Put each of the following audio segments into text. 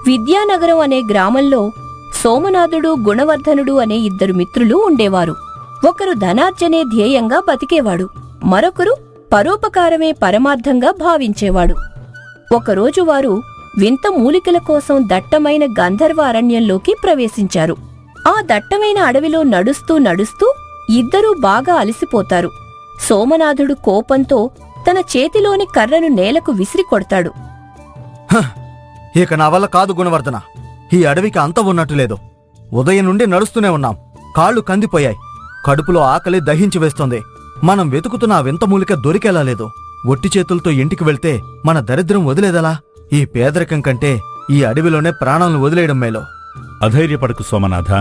విద్యానగరం అనే గ్రామంలో సోమనాథుడు, గుణవర్ధనుడు అనే ఇద్దరు మిత్రులు ఉండేవారు. ఒకరు ధనార్జనే ధ్యేయంగా బతికేవాడు, మరొకరు పరోపకారమే పరమార్థంగా భావించేవాడు. ఒకరోజు వారు వింత మూలికల కోసం దట్టమైన గంధర్వ అరణ్యంలోకి ప్రవేశించారు. ఆ దట్టమైన అడవిలో నడుస్తూ నడుస్తూ ఇద్దరూ బాగా అలసిపోతారు. సోమనాథుడు కోపంతో తన చేతిలోని కర్రను నేలకు విసిరి కొడతాడు. ఇక నా వల్ల కాదు గుణవర్ధన, ఈ అడవికి అంత ఉన్నట్టు లేదు. ఉదయం నుండి నడుస్తూనే ఉన్నాం, కాళ్ళు కందిపోయాయి, కడుపులో ఆకలి దహించి వేస్తోంది. మనం వెతుకుతున్న ఆ వింత మూలిక దొరికేలా లేదు. ఒట్టి చేతులతో ఇంటికి వెళ్తే మన దరిద్రం వదిలేదలా? ఈ పేదరికం కంటే ఈ అడవిలోనే ప్రాణాలను వదిలేయడం మేలో. అధైర్యపడకు సోమనాథ,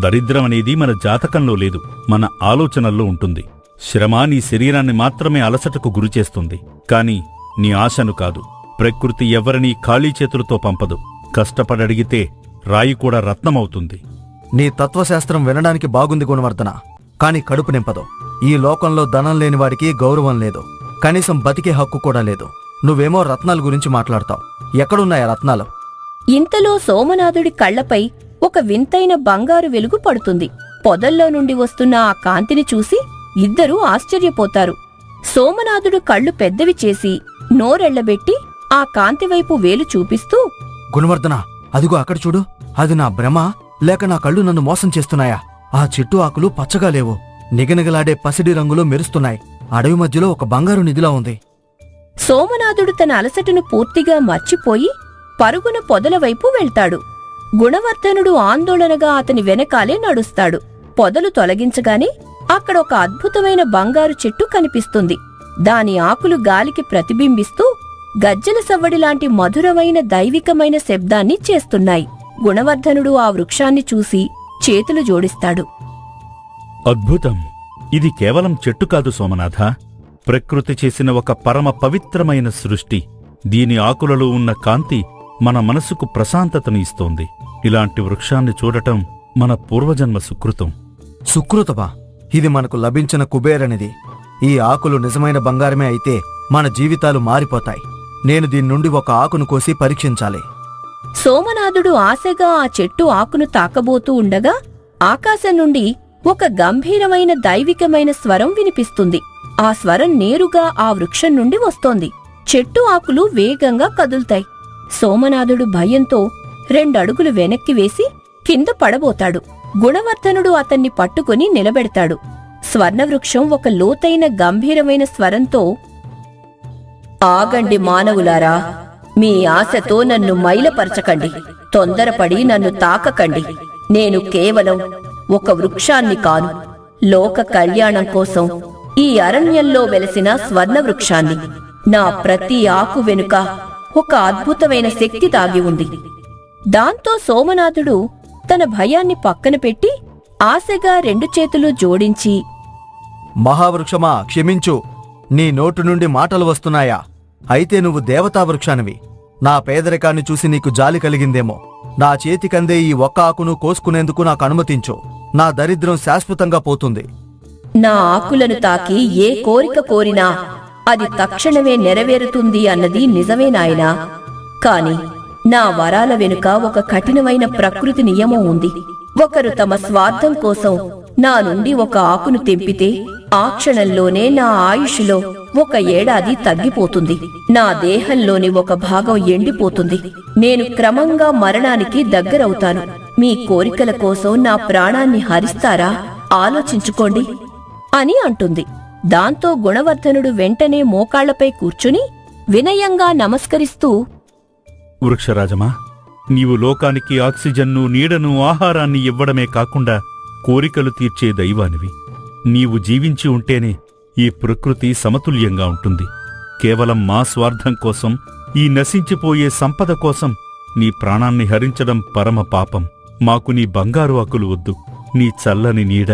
దరిద్రం అనేది మన జాతకంలో లేదు, మన ఆలోచనల్లో ఉంటుంది. శ్రమ నీ శరీరాన్ని మాత్రమే అలసటకు గురిచేస్తుంది, కాని నీ ఆశను కాదు. ప్రకృతి ఎవ్వరినీ ఖాళీ చేతులతో పంపదు. కష్టపడడిగితే రాయి కూడా రత్నమవుతుంది. నీ తత్వశాస్త్రం వినడానికి బాగుంది గుణవర్ధన, కాని కడుపు నింపదు. ఈ లోకంలో ధనం లేనివాడికి గౌరవం లేదు, కనీసం బతికే హక్కు కూడా లేదు. నువ్వేమో రత్నాల గురించి మాట్లాడతావు, ఎక్కడున్నాయా రత్నాలు? ఇంతలో సోమనాథుడి కళ్లపై ఒక వింతైన బంగారు వెలుగు పడుతుంది. పొదల్లో నుండి వస్తున్న ఆ కాంతిని చూసి ఇద్దరూ ఆశ్చర్యపోతారు. సోమనాథుడు కళ్ళు పెద్దవి చేసి నోరెళ్లబెట్టి ఆ కాంతివైపు వేలు చూపిస్తూ, గుణవర్ధన, అదిగో అక్కడ చూడు, అది నా భ్రమ లేక నా కళ్ళు నన్ను మోసం చేస్తున్నాయా? ఆ చెట్టు ఆకులు పచ్చగా లేవు, నిగనిగలాడే పసిడి రంగులో మెరుస్తున్నాయి. అడవి మధ్యలో ఒక బంగారు నిధిలా ఉంది. సోమనాథుడు తన అలసటను పూర్తిగా మర్చిపోయి పరుగున పొదల వైపు వెళ్తాడు. గుణవర్ధనుడు ఆందోళనగా అతని వెనకాలే నడుస్తాడు. పొదలు తొలగించగానే అక్కడ ఒక అద్భుతమైన బంగారు చెట్టు కనిపిస్తుంది. దాని ఆకులు గాలికి ప్రతిబింబిస్తూ గజ్జల సవ్వడిలాంటి మధురమైన దైవికమైన శబ్దాన్ని చేస్తున్నాయి. గుణవర్ధనుడు ఆ వృక్షాన్ని చూసి చేతులు జోడిస్తాడు. అద్భుతం! ఇది కేవలం చెట్టు కాదు సోమనాథ, ప్రకృతి చేసిన ఒక పరమ పవిత్రమైన సృష్టి. దీని ఆకులలో ఉన్న కాంతి మన మనసుకు ప్రశాంతతను ఇస్తోంది. ఇలాంటి వృక్షాన్ని చూడటం మన పూర్వజన్మ సుకృతం. సుకృతమా? ఇది మనకు లభించిన కుబేరనిది. ఈ ఆకులు నిజమైన బంగారమే అయితే మన జీవితాలు మారిపోతాయి. నేను దీని నుండి ఒక ఆకును కోసి పరీక్షించాలి. సోమనాథుడు ఆశగా ఆ చెట్టు ఆకును తాకబోతూ ఉండగా ఆకాశం నుండి ఒక గంభీరమైన దైవికమైన స్వరం వినిపిస్తుంది. ఆ స్వరం నేరుగా ఆ వృక్షం నుండి వస్తోంది. చెట్టు ఆకులు వేగంగా కదులుతాయి. సోమనాథుడు భయంతో 2 అడుగులు వెనక్కి వేసి కింద పడబోతాడు. గుణవర్ధనుడు అతన్ని పట్టుకుని నిలబెడతాడు. స్వర్ణవృక్షం ఒక లోతైన గంభీరమైన స్వరంతో, ఆగండి మానవులారా, మీ ఆశతో నన్ను మైలపరచకండి, తొందరపడి నన్ను తాకకండి. నేను కేవలం ఒక వృక్షాన్ని కాను, లోక కళ్యాణం కోసం ఈ అరణ్యంలో వెలసిన స్వర్ణవృక్షాన్ని. నా ప్రతి ఆకు వెనుక ఒక అద్భుతమైన శక్తి దాగి ఉంది. దాంతో సోమనాథుడు తన భయాన్ని పక్కన పెట్టి ఆశగా 2 చేతులు జోడించి, మహావృక్షమా, క్షమించు. నీ నోటు నుండి మాటలు వస్తున్నాయా? అయితే నువ్వు దేవతా వృక్షానివి. నా పేదరికాన్ని చూసి నీకు జాలి కలిగిందేమో. నా చేతికందే ఈ ఒక్క ఆకును కోసుకునేందుకు నాకు అనుమతించు. నా దరిద్రం శాశ్వతంగా పోతుంది. నా ఆకులను తాకి ఏ కోరిక కోరినా అది తక్షణమే నెరవేరుతుంది అన్నది నిజమే నాయనా. కాని నా వరాల వెనుక ఒక కఠినమైన ప్రకృతి నియమం ఉంది. ఒకరు తమ స్వార్థం కోసం నా నుండి ఒక ఆకును తెంపితే ఆ క్షణంలోనే నా ఆయుష్లో 1 ఏడాది తగ్గిపోతుంది. నా దేహంలోని ఒక భాగం ఎండిపోతుంది. నేను క్రమంగా మరణానికి దగ్గరవుతాను. మీ కోరికల కోసం నా ప్రాణాన్ని హరిస్తారా? ఆలోచించుకోండి అని అంటుంది. దాంతో గుణవర్ధనుడు వెంటనే మోకాళ్లపై కూర్చుని వినయంగా నమస్కరిస్తూ, వృక్షరాజమా, నీవు లోకానికి ఆక్సిజన్ను, నీడను, ఆహారాన్ని ఇవ్వడమే కాకుండా కోరికలు తీర్చే దైవానివి. నీవు జీవించి ఉంటేనే ఈ ప్రకృతి సమతుల్యంగా ఉంటుంది. కేవలం మా స్వార్థం కోసం, ఈ నశించిపోయే సంపద కోసం నీ ప్రాణాన్ని హరించడం పరమ పాపం. మాకు నీ బంగారు ఆకులు వద్దు, నీ చల్లని నీడ,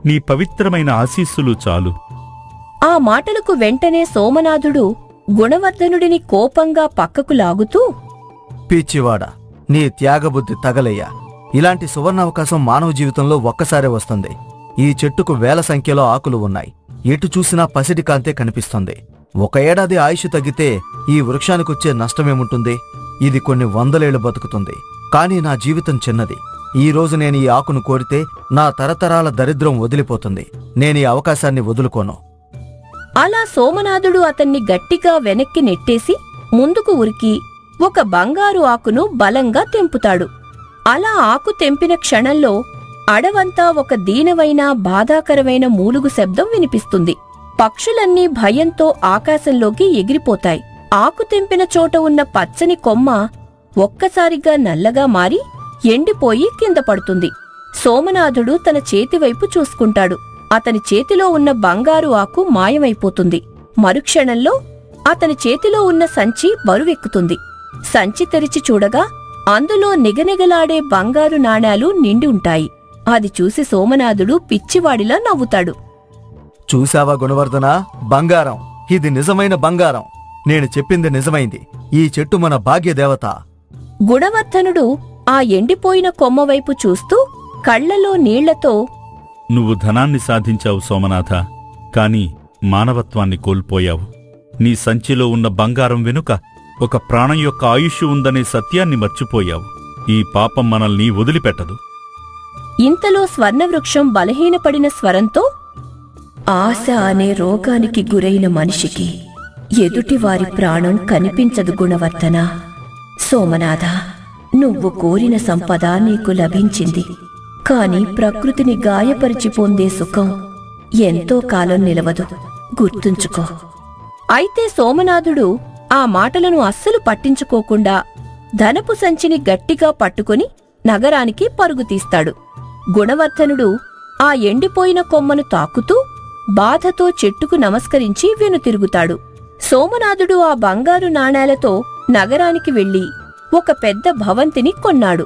నీ పవిత్రమైన ఆశీస్సులు చాలు. ఆ మాటలకు వెంటనే సోమనాథుడు గుణవర్ధనుడిని కోపంగా పక్కకు లాగుతూ, పిచ్చివాడా, నీ త్యాగబుద్ధి తగలయ్యా. ఇలాంటి సువర్ణావకాశం మానవ జీవితంలో ఒక్కసారే వస్తుంది. ఈ చెట్టుకు వేల సంఖ్యలో ఆకులు ఉన్నాయి. ఎటు చూసినా పసిడి కాంతే కనిపిస్తుంది. 1 ఏడాది ఆయుష్ తగ్గితే ఈ వృక్షానికొచ్చే నష్టమేముంటుంది? ఇది కొన్ని వందలేళ్లు బతుకుతుంది. కానీ నా జీవితం చిన్నది. ఈ రోజు నేను ఈ ఆకును కోరితే నా తరతరాల దరిద్రం వదిలిపోతుంది. నేను ఈ అవకాశాన్ని వదులుకోను. అలా సోమనాథుడు అతన్ని గట్టిగా వెనక్కి నెట్టేసి ముందుకు ఉరికి ఒక బంగారు ఆకును బలంగా తెంపుతాడు. అలా ఆకు తెంపిన క్షణంలో అడవంతా ఒక దీనమైన బాధాకరమైన మూలుగు శబ్దం వినిపిస్తుంది. పక్షులన్నీ భయంతో ఆకాశంలోకి ఎగిరిపోతాయి. ఆకు తెంపిన చోట ఉన్న పచ్చని కొమ్మ ఒక్కసారిగా నల్లగా మారి ఎండిపోయి కింద పడుతుంది. సోమనాథుడు తన చేతివైపు చూసుకుంటాడు. అతని చేతిలో ఉన్న బంగారు ఆకు మాయమైపోతుంది. మరుక్షణంలో అతని చేతిలో ఉన్న సంచి బరువెక్కుతుంది. సంచి తెరిచి చూడగా అందులో నిగనిగలాడే బంగారు నాణేలు నిండి ఉంటాయి. అది చూసి సోమనాథుడు పిచ్చివాడిలా నవ్వుతాడు. చూశావా గుణవర్ధన, బంగారం! ఇది నిజమైన బంగారం. నేను చెప్పింది నిజమైంది. ఈ చెట్టు మన భాగ్యదేవత. గుణవర్ధనుడు ఆ ఎండిపోయిన కొమ్మవైపు చూస్తూ కళ్లలో నీళ్లతో, నువ్వు ధనాన్ని సాధించావు సోమనాథ, కాని మానవత్వాన్ని కోల్పోయావు. నీ సంచిలో ఉన్న బంగారం వెనుక ఒక ప్రాణం యొక్క ఆయుష్ ఉందనే సత్యాన్ని మర్చిపోయావు. ఈ పాపం మనల్ని వదిలిపెట్టదు. ఇంతలో స్వర్ణవృక్షం బలహీనపడిన స్వరంతో, ఆశ అనే రోగానికి గురైన మనిషికి ఎదుటివారి ప్రాణం కనిపించదు గుణవర్ధన. సోమనాథ, నువ్వు కోరిన సంపద నీకు లభించింది. కాని ప్రకృతిని గాయపరిచి పొందే సుఖం ఎంతో కాలం నిలవదు, గుర్తుంచుకో. అయితే సోమనాథుడు ఆ మాటలను అస్సలు పట్టించుకోకుండా ధనపు సంచిని గట్టిగా పట్టుకుని నగరానికి పరుగుతీస్తాడు. గుణవర్ధనుడు ఆ ఎండిపోయిన కొమ్మను తాకుతూ బాధతో చెట్టుకు నమస్కరించి వెనుతిరుగుతాడు. సోమనాథుడు ఆ బంగారు నాణేలతో నగరానికి వెళ్లి ఒక పెద్ద భవంతిని కొన్నాడు.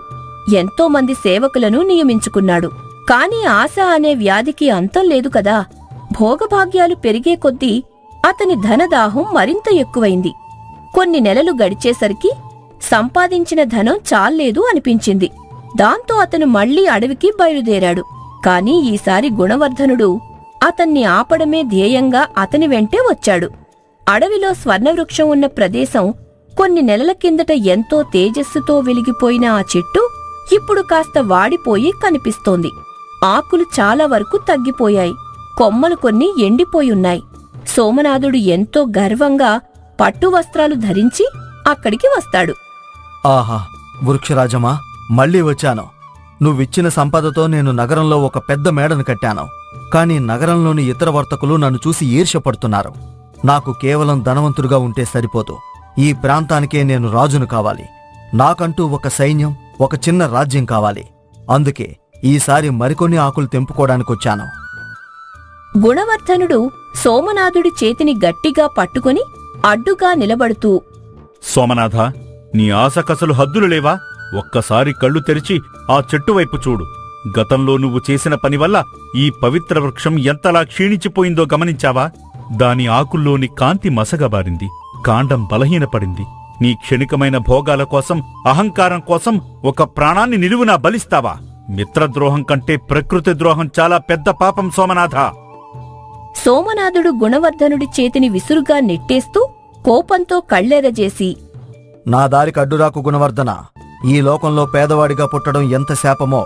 ఎంతో మంది సేవకులను నియమించుకున్నాడు. కాని ఆశ అనే వ్యాధికి అంతం లేదు కదా. భోగభాగ్యాలు పెరిగే కొద్దీ అతని ధనదాహం మరింత ఎక్కువైంది. కొన్ని నెలలు గడిచేసరికి సంపాదించిన ధనం చాల్లేదు అనిపించింది. దాంతో అతను మళ్లీ అడవికి బయలుదేరాడు. కాని ఈసారి గుణవర్ధనుడు అతన్ని ఆపడమే ధ్యేయంగా అతని వెంటే వచ్చాడు. అడవిలో స్వర్ణవృక్షం ఉన్న ప్రదేశం కొన్ని నెలల కిందట ఎంతో తేజస్సుతో వెలిగిపోయిన ఆ చెట్టు ఇప్పుడు కాస్త వాడిపోయి కనిపిస్తోంది. ఆకులు చాలా వరకు తగ్గిపోయాయి. కొమ్మలు కొన్ని ఎండిపోయున్నాయి. సోమనాథుడు ఎంతో గర్వంగా పట్టు వస్త్రాలు ధరించి అక్కడికి వస్తాడు. ఆహా, వృక్షరాజమా, మళ్ళీ వచ్చాను. నువ్విచ్చిన సంపదతో నేను నగరంలో ఒక పెద్ద మేడను కట్టాను. కాని నగరంలోని ఇతర వర్తకులు నన్ను చూసి ఈర్ష్యపడుతున్నారు. నాకు కేవలం ధనవంతుడుగా ఉంటే సరిపోదు. ఈ ప్రాంతానికే నేను రాజును కావాలి. నాకంటూ ఒక సైన్యం, ఒక చిన్న రాజ్యం కావాలి. అందుకే ఈసారి మరికొన్ని ఆకులు తెంపుకోవడానికొచ్చాను. గుణవర్ధనుడు సోమనాథుడి చేతిని గట్టిగా పట్టుకుని అడ్డుగా నిలబడుతూ, సోమనాథ, నీ ఆశకసలు హద్దులు లేవా? ఒక్కసారి కళ్ళు తెరిచి ఆ చెట్టువైపు చూడు. గతంలో నువ్వు చేసిన పనివల్ల ఈ పవిత్ర వృక్షం ఎంతలా క్షీణించిపోయిందో గమనించావా? దాని ఆకుల్లోని కాంతి మసగబారింది, కాండం బలహీనపడింది. నీ క్షణికమైన భోగాల కోసం, అహంకారం కోసం ఒక ప్రాణాన్ని నిలువునా బలిస్తావా? మిత్రద్రోహం కంటే ప్రకృతి ద్రోహం చాలా పెద్ద పాపం సోమనాథ. సోమనాథుడు గుణవర్ధనుడి చేతిని విసురుగా నెట్టేస్తూ కోపంతో కళ్ళెరజేసి, నా దారికి అడ్డురాకు గుణవర్ధన. ఈ లోకంలో పేదవాడిగా పుట్టడం ఎంత శాపమో,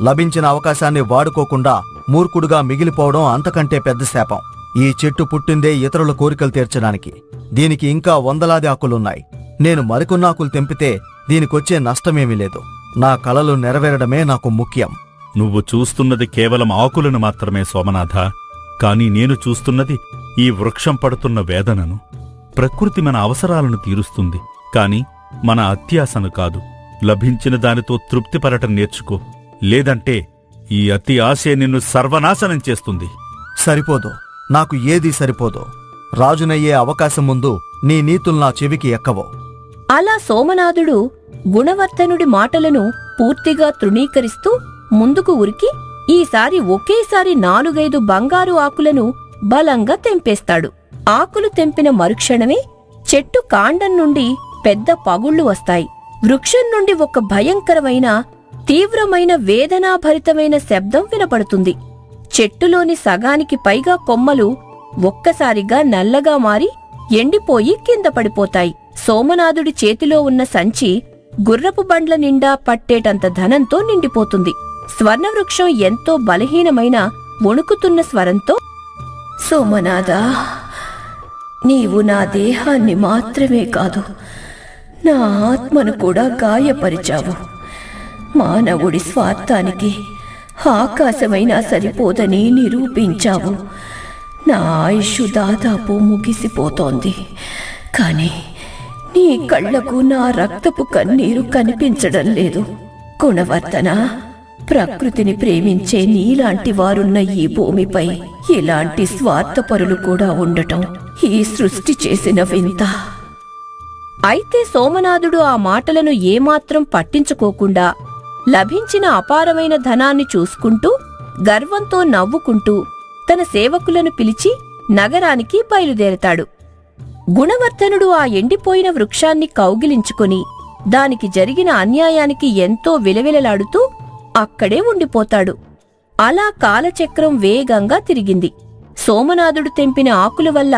లభించిన అవకాశాన్ని వాడుకోకుండా మూర్ఖుడుగా మిగిలిపోవడం అంతకంటే పెద్ద శాపం. ఈ చెట్టు పుట్టిందే ఇతరుల కోరికలు తీర్చడానికి. దీనికి ఇంకా వందలాది ఆకులున్నాయి. నేను మరికొన్ని ఆకులు తెంపితే దీనికొచ్చే నష్టమేమీ లేదు. నా కలలు నెరవేరడమే నాకు ముఖ్యం. నువ్వు చూస్తున్నది కేవలం ఆకులను మాత్రమే సోమనాథ. కాని నేను చూస్తున్నది ఈ వృక్షం పడుతున్న వేదనను. ప్రకృతి మన అవసరాలను తీరుస్తుంది, కాని మన అత్యాశను కాదు. లభించిన దానితో తృప్తిపడటం నేర్చుకో. లేదంటే ఈ అతి ఆశే నిన్ను సర్వనాశనం చేస్తుంది. సరిపోదు, నాకు ఏదీ సరిపోదు. రాజునయ్యే అవకాశం ముందు నీ నీతులు నా చెవికి ఎక్కవో. అలా సోమనాథుడు గుణవర్ధనుడి మాటలను పూర్తిగా తృణీకరిస్తూ ముందుకు ఉరికి ఈసారి ఒకేసారి 4-5 బంగారు ఆకులను బలంగా తెంపేస్తాడు. ఆకులు తెంపిన మరుక్షణమే చెట్టు కాండం నుండి పెద్ద పగుళ్లు వస్తాయి. వృక్షం నుండి ఒక భయంకరమైన, తీవ్రమైన, వేదనాభరితమైన శబ్దం వినపడుతుంది. చెట్టులోని సగానికి పైగా కొమ్మలు ఒక్కసారిగా నల్లగా మారి ఎండిపోయి కింద పడిపోతాయి. సోమనాథుడి చేతిలో ఉన్న సంచి గుర్రపు బండ్ల నిండా పట్టేటంత ధనంతో నిండిపోతుంది. స్వర్ణవృక్షం ఎంతో బలహీనమైన వణుకుతున్న స్వరంతో, సోమనాథా, నీవు నా దేహాన్ని మాత్రమే కాదు, నా ఆత్మను కూడా గాయపరిచావు. మానవుడి స్వార్థానికి ఆకాశమైనా సరిపోదని నిరూపించావు. నా ఆయుష్ దాదాపు ముగిసిపోతోంది. కాని నీ కళ్లకు నా రక్తపు కన్నీరు కనిపించడం లేదు. గుణవర్ధన, ప్రకృతిని ప్రేమించే నీలాంటి వారున్న ఈ భూమిపై ఇలాంటి స్వార్థపరులు కూడా ఉండటం ఈ సృష్టి చేసిన వింత. అయితే సోమనాథుడు ఆ మాటలను ఏమాత్రం పట్టించుకోకుండా లభించిన అపారమైన ధనాన్ని చూసుకుంటూ గర్వంతో నవ్వుకుంటూ తన సేవకులను పిలిచి నగరానికి బయలుదేరతాడు. గుణవర్ధనుడు ఆ ఎండిపోయిన వృక్షాన్ని కౌగిలించుకొని దానికి జరిగిన అన్యాయానికి ఎంతో విలవిలలాడుతూ అక్కడే ఉండిపోతాడు. అలా కాలచక్రం వేగంగా తిరిగింది. సోమనాథుడు తెంపిన ఆకుల వల్ల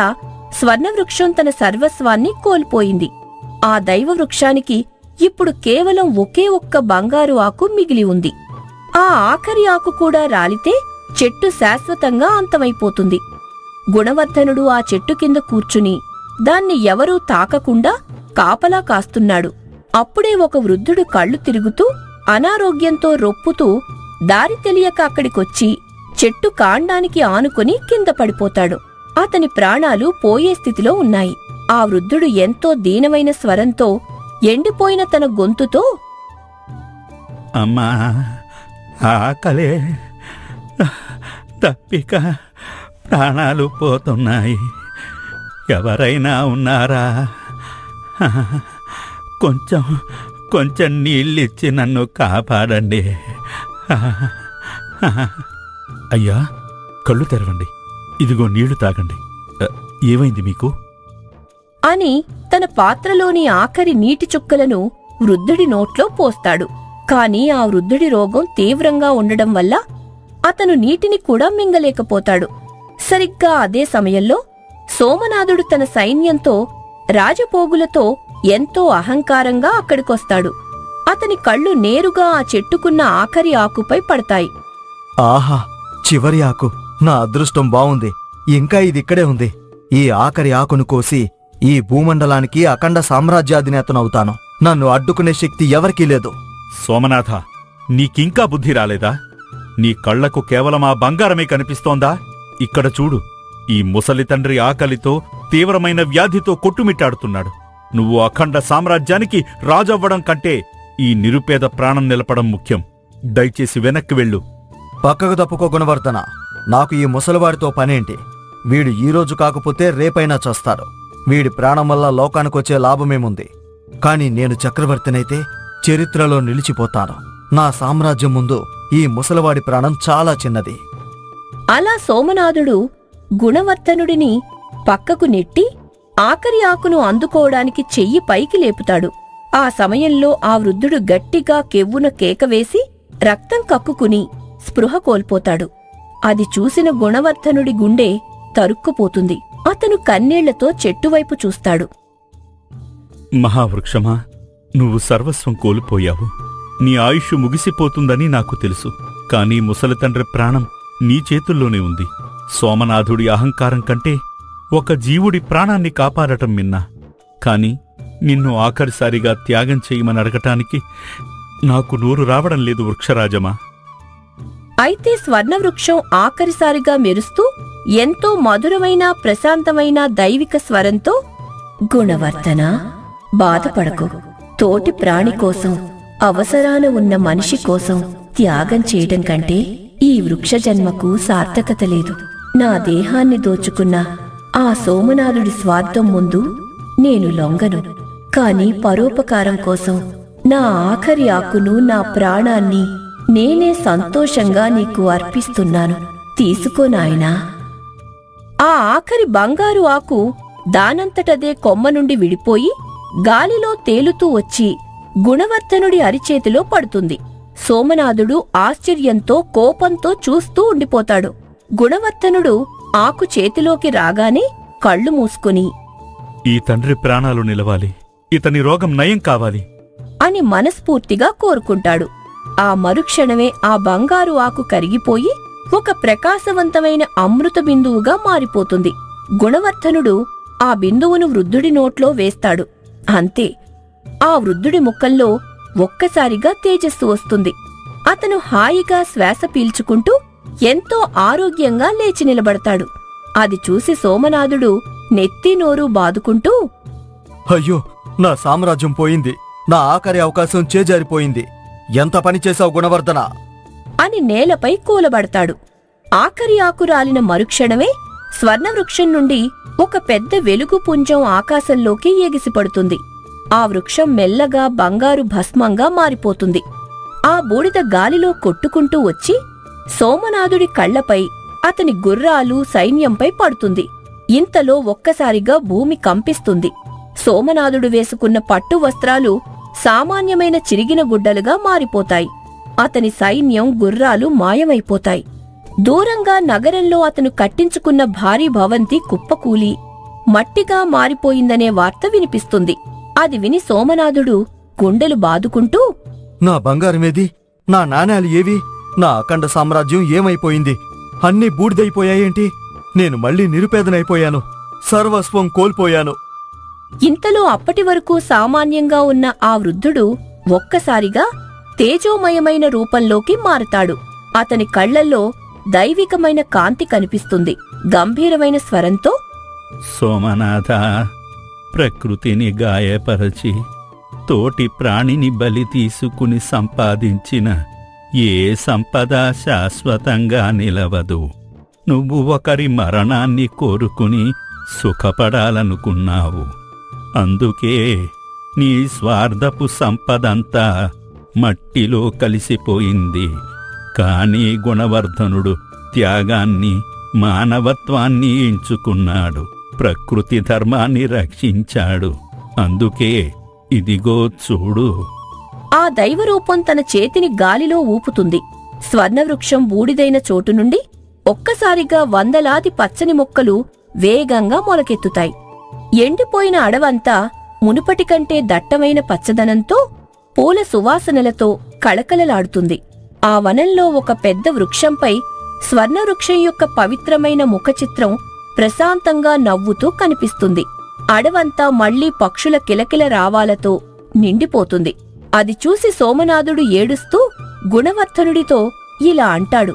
స్వర్ణవృక్షం తన సర్వస్వాన్ని కోల్పోయింది. ఆ దైవవృక్షానికి ఇప్పుడు కేవలం ఒకే ఒక్క బంగారు ఆకు మిగిలి ఉంది. ఆ ఆఖరి ఆకు కూడా రాలితే చెట్టు శాశ్వతంగా అంతమైపోతుంది. గుణవర్ధనుడు ఆ చెట్టు కింద కూర్చుని దాన్ని ఎవరూ తాకకుండా కాపలా కాస్తున్నాడు. అప్పుడే ఒక వృద్ధుడు కళ్ళు తిరుగుతూ అనారోగ్యంతో రొప్పుతూ దారి తెలియక అక్కడికొచ్చి చెట్టు కాండానికి ఆనుకొని కింద పడిపోతాడు. అతని ప్రాణాలు పోయే స్థితిలో ఉన్నాయి. ఆ వృద్ధుడు ఎంతో దీనమైన స్వరంతో ఎండిపోయిన తన గొంతుతో, అమ్మా, ఆకలే, దప్పిక, ప్రాణాలు పోతున్నాయి. ఎవరైనా ఉన్నారా? కొంచెం కొంచెం నీళ్ళిచ్చి నన్ను కాపాడండి. అయ్యా, కళ్ళు తెరవండి, ఇదిగో నీళ్లు తాగండి. ఏమైంది మీకు? అని తన పాత్రలోని ఆఖరి నీటి చుక్కలను వృద్ధుడి నోట్లో పోస్తాడు. కాని ఆ వృద్ధుడి రోగం తీవ్రంగా ఉండడం వల్ల అతను నీటిని కూడా మింగలేకపోతాడు. సరిగ్గా అదే సమయంలో సోమనాథుడు తన సైన్యంతో రాజపోగులతో ఎంతో అహంకారంగా అక్కడికొస్తాడు. అతని కళ్ళు నేరుగా ఆ చెట్టుకున్న ఆఖరి ఆకుపై పడతాయి. ఆహా, చివరి ఆకు! నా అదృష్టం బావుంది. ఇంకా ఇదిక్కడే ఉంది. ఈ ఆఖరి ఆకును కోసి ఈ భూమండలానికి అఖండ సామ్రాజ్యాధినేతనవుతాను. నన్ను అడ్డుకునే శక్తి ఎవరికీ లేదు. సోమనాథ, నీకింకా బుద్ధి రాలేదా? నీ కళ్లకు కేవలం ఆ బంగారమే కనిపిస్తోందా? ఇక్కడ చూడు, ఈ ముసలి తండ్రి ఆకలితో తీవ్రమైన వ్యాధితో కొట్టుమిట్టాడుతున్నాడు. నువ్వు అఖండ సామ్రాజ్యానికి రాజవ్వడం కంటే ఈ నిరుపేద ప్రాణం నిలపడం ముఖ్యం. దయచేసి వెనక్కి వెళ్ళు. పక్కకు తప్పుకో గుణవర్ధన. నాకు ఈ ముసలివాడితో పనేంటి? వీడు ఈరోజు కాకపోతే రేపైనా చస్తాడు. వీడి ప్రాణం వల్ల లోకానికొచ్చే లాభమేముంది? కాని నేను చక్రవర్తినైతే చరిత్రలో నిలిచిపోతాను. నా సామ్రాజ్యం ముందు ఈ ముసలివాడి ప్రాణం చాలా చిన్నది. అలా సోమనాథుడు గుణవర్ధనుడిని పక్కకు నెట్టి ఆఖరి ఆకును అందుకోవడానికి చెయ్యి పైకి లేపుతాడు. ఆ సమయంలో ఆ వృద్ధుడు గట్టిగా కెవ్వున కేకవేసి రక్తం కక్కుకుని స్పృహ కోల్పోతాడు. అది చూసిన గుణవర్ధనుడి గుండె తరుక్కుపోతుంది. అతను కన్నీళ్లతో చెట్టువైపు చూస్తాడు. మహావృక్షమా, నువ్వు సర్వస్వం కోల్పోయావు. నీ ఆయుష్ ముగిసిపోతుందని నాకు తెలుసు. కానీ ముసలి తండ్రి ప్రాణం నీ చేతుల్లోనే ఉంది. సోమనాథుడి అహంకారం కంటే ఒక జీవుడి ప్రాణాన్ని కాపాడటం మిన్నా. కాని నిన్ను ఆఖరిసారిగా త్యాగం చేయమని అడగటానికి నాకు నోరు రావడం లేదు వృక్షరాజమా. అయితే స్వర్ణవృక్షం ఆఖరిసారిగా మెరుస్తూ ఎంతో మధురమైన ప్రశాంతమైన దైవిక స్వరంతో, గుణవర్ధన, బాధపడకు. తోటి ప్రాణి కోసం, అవసరాన ఉన్న మనిషి కోసం త్యాగం చేయడం కంటే ఈ వృక్ష జన్మకు సార్థకత లేదు. నా దేహాన్ని దోచుకున్న ఆ సోమనాథుడి స్వార్థం ముందు నేను లొంగను. కాని పరోపకారం కోసం నా ఆఖరి ఆకును, నా ప్రాణాన్ని నేనే సంతోషంగా నీకు అర్పిస్తున్నాను. తీసుకో నాయనా. ఆ ఆఖరి బంగారు ఆకు దానంతటదే కొమ్మ నుండి విడిపోయి గాలిలో తేలుతూ వచ్చి గుణవర్ధనుడి అరిచేతిలో పడుతుంది. సోమనాథుడు ఆశ్చర్యంతో కోపంతో చూస్తూ ఉండిపోతాడు. గుణవర్ధనుడు ఆకు చేతిలోకి రాగానే కళ్ళు మూసుకుని, ఈ తండ్రి ప్రాణాలు నిలవాలి. ఇతని రోగం నయం కావాలి అని మనస్ఫూర్తిగా కోరుకుంటాడు. ఆ మరుక్షణమే ఆ బంగారు ఆకు కరిగిపోయి ఒక ప్రకాశవంతమైన అమృత బిందువుగా మారిపోతుంది. గుణవర్ధనుడు ఆ బిందువును వృద్ధుడి నోట్లో వేస్తాడు. అంతే, ఆ వృద్ధుడి ముఖంలో ఒక్కసారిగా తేజస్సు వస్తుంది. అతను హాయిగా శ్వాస పీల్చుకుంటూ ఎంతో ఆరోగ్యంగా లేచి నిలబడతాడు. అది చూసి సోమనాథుడు నెత్తి నోరు బాదుకుంటూ, అయ్యో, నా సామ్రాజ్యం పోయింది. నా ఆఖరి అవకాశం చేజారిపోయింది. ఎంత పని చేశావు గుణవర్ధన అని నేలపై కూలబడతాడు. ఆఖరి ఆకు రాలిన మరుక్షణమే స్వర్ణవృక్షం నుండి ఒక పెద్ద వెలుగు పుంజం ఆకాశంలోకి ఎగిసిపడుతుంది. ఆ వృక్షం మెల్లగా బంగారు భస్మంగా మారిపోతుంది. ఆ బూడిద గాలిలో కొట్టుకుంటూ వచ్చి సోమనాథుడి కళ్లపై, అతని గుర్రాలు, సైన్యంపై పడుతుంది. ఇంతలో ఒక్కసారిగా భూమి కంపిస్తుంది. సోమనాథుడు వేసుకున్న పట్టు వస్త్రాలు సామాన్యమైన చిరిగిన గుడ్డలుగా మారిపోతాయి. అతని సైన్యం, గుర్రాలు మాయమైపోతాయి. దూరంగా నగరంలో అతను కట్టించుకున్న భారీ భవంతి కుప్పకూలి మట్టిగా మారిపోయిందనే వార్త వినిపిస్తుంది. అది విని సోమనాథుడు గుండెలు బాదుకుంటూ, నా బంగారమేది? నా నాణేలు ఏవి? నా అఖండ సామ్రాజ్యం ఏమైపోయింది? అన్నీ బూడిదైపోయాయేంటి? నేను మళ్ళీ నిరుపేదనైపోయాను. సర్వస్వం కోల్పోయాను. ఇంతలో అప్పటి వరకు సామాన్యంగా ఉన్న ఆ వృద్ధుడు ఒక్కసారిగా తేజోమయమైన రూపంలోకి మారతాడు. అతని కళ్లల్లో దైవికమైన కాంతి కనిపిస్తుంది. గంభీరమైన స్వరంతో, సోమనాథ, ప్రకృతిని గాయపరచి తోటి ప్రాణిని బలి తీసుకుని సంపాదించిన ఏ సంపద శాశ్వతంగా నిలవదు. నువ్వు ఒకరి మరణాన్ని కోరుకుని సుఖపడాలనుకున్నావు. అందుకే నీ స్వార్థపు సంపదంతా మట్టిలో కలిసిపోయింది. కాని గుణవర్ధనుడు త్యాగాన్ని, మానవత్వాన్ని ఎంచుకున్నాడు. ప్రకృతి ధర్మాన్ని రక్షించాడు. అందుకే ఇదిగో చూడు. ఆ దైవరూపం తన చేతిని గాలిలో ఊపుతుంది. స్వర్ణవృక్షం బూడిదైన చోటు నుండి ఒక్కసారిగా వందలాది పచ్చని మొక్కలు వేగంగా మొలకెత్తుతాయి. ఎండిపోయిన అడవంతా మునుపటి కంటే దట్టమైన పచ్చదనంతో, పూల సువాసనలతో కళకళలాడుతుంది. ఆ వనంలో ఒక పెద్ద వృక్షంపై స్వర్ణవృక్షం యొక్క పవిత్రమైన ముఖచిత్రం ప్రశాంతంగా నవ్వుతూ కనిపిస్తుంది. అడవంతా మళ్లీ పక్షుల కిలకిల రావాలతో నిండిపోతుంది. అది చూసి సోమనాథుడు ఏడుస్తూ గుణవర్ధనుడితో ఇలా అంటాడు,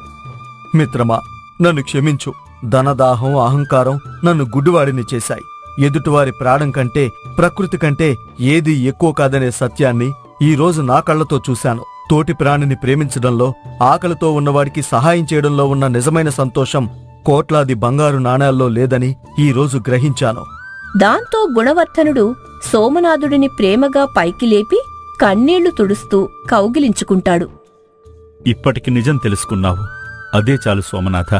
మిత్రమా, నన్ను క్షమించు. ధనదాహం, అహంకారం నన్ను గుడ్డివాడిని చేశాయి. ఎదుటివారి ప్రాణం కంటే, ప్రకృతి కంటే ఏదీ ఎక్కువ కాదనే సత్యాన్ని ఈ రోజు నా కళ్లతో చూశాను. తోటి ప్రాణిని ప్రేమించడంలో, ఆకలితో ఉన్నవాడికి సహాయం చేయడంలో ఉన్న నిజమైన సంతోషం కోట్లాది బంగారు నాణేల్లో లేదని ఈ రోజు గ్రహించాను. దాంతో గుణవర్ధనుడు సోమనాథుడిని ప్రేమగా పైకి లేపి కన్నీళ్లు తుడుస్తూ కౌగిలించుకుంటాడు. ఇప్పటికి నిజం తెలుసుకున్నావు. అదే చాలు సోమనాథ.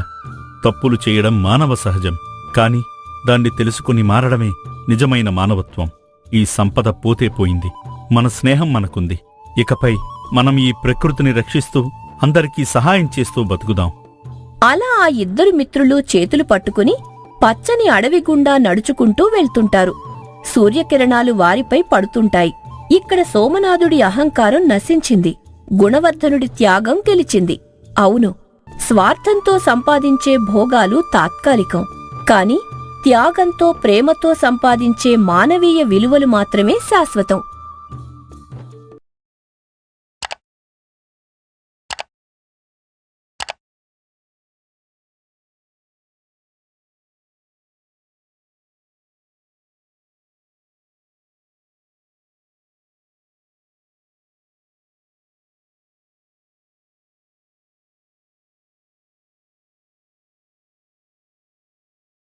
తప్పులు చేయడం మానవ సహజం. కాని దాన్ని తెలుసుకుని మారడమే నిజమైన మానవత్వం. ఈ సంపద పోతే పోయింది. మన స్నేహం మనకుంది. ఇకపై మనం ఈ ప్రకృతిని రక్షిస్తూ అందరికీ సహాయం చేస్తూ బతుకుదాం. అలా ఆ ఇద్దరు మిత్రులు చేతులు పట్టుకుని పచ్చని అడవి గుండా నడుచుకుంటూ వెళ్తుంటారు. సూర్యకిరణాలు వారిపై పడుతుంటాయి. ఇక్కడ సోమనాథుడి అహంకారం నశించింది. గుణవర్ధనుడి త్యాగం గెలిచింది. అవును, స్వార్థంతో సంపాదించే భోగాలు తాత్కాలికం. కాని త్యాగంతో, ప్రేమతో సంపాదించే మానవీయ విలువలు మాత్రమే శాశ్వతం.